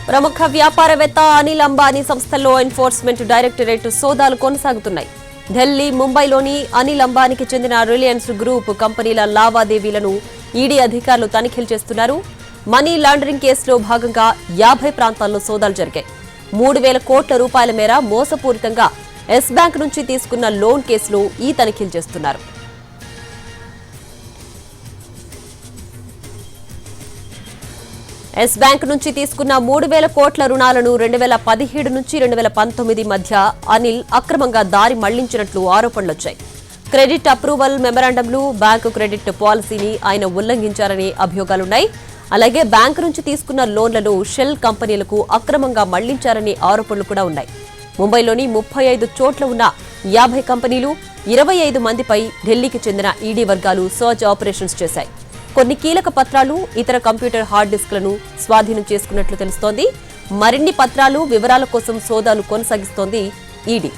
ప్రముఖ వ్యాపారవేత్త అనిల్ అంబానీ సంస్థల్లో ఎన్ఫోర్స్మెంట్ డైరెక్టరేట్ సోదాలు కొనసాగుతున్నాయి. ఢిల్లీ, ముంబైలోని అనిల్ అంబానీకి చెందిన రిలయన్స్ గ్రూప్ కంపెనీల లావాదేవీలను ఈడీ అధికారులు తనిఖీలు చేస్తున్నారు. మనీ లాండరింగ్ కేసులో భాగంగా 50 ప్రాంతాల్లో సోదాలు జరిగాయి. 3,000 కోట్ల రూపాయల మేర మోసపూరితంగా ఎస్ బ్యాంక్ నుంచి తీసుకున్న లోన్ కేసులో ఈ తనిఖీలు చేస్తున్నారు. ఎస్ బ్యాంక్ నుంచి తీసుకున్న 3,000 కోట్ల రుణాలను 2017 నుంచి 2019 మధ్య అనిల్ అక్రమంగా దారి మళ్లించినట్లు ఆరోపణలొచ్చాయి. క్రెడిట్ అప్రూవల్ మెమరాండంలు, బ్యాంకు క్రెడిట్ పాలసీని ఆయన ఉల్లంఘించారనే అభియోగాలున్నాయి. అలాగే బ్యాంకు నుంచి తీసుకున్న లోన్లను షెల్ కంపెనీలకు అక్రమంగా మళ్లించారనే ఆరోపణలు కూడా ఉన్నాయి. ముంబైలోని 35 చోట్ల ఉన్న 50 కంపెనీలు, 25 మందిపై ఢిల్లీకి చెందిన ఈడీ వర్గాలు సర్చ్ ఆపరేషన్స్ చేశాయి. కొన్ని కీలక పత్రాలు, ఇతర కంప్యూటర్ హార్డ్ డిస్క్లను స్వాధీనం చేసుకున్నట్లు తెలుస్తోంది. మరిన్ని పత్రాలు, వివరాల కోసం సోదాలు కొనసాగిస్తోంది ఈడీ.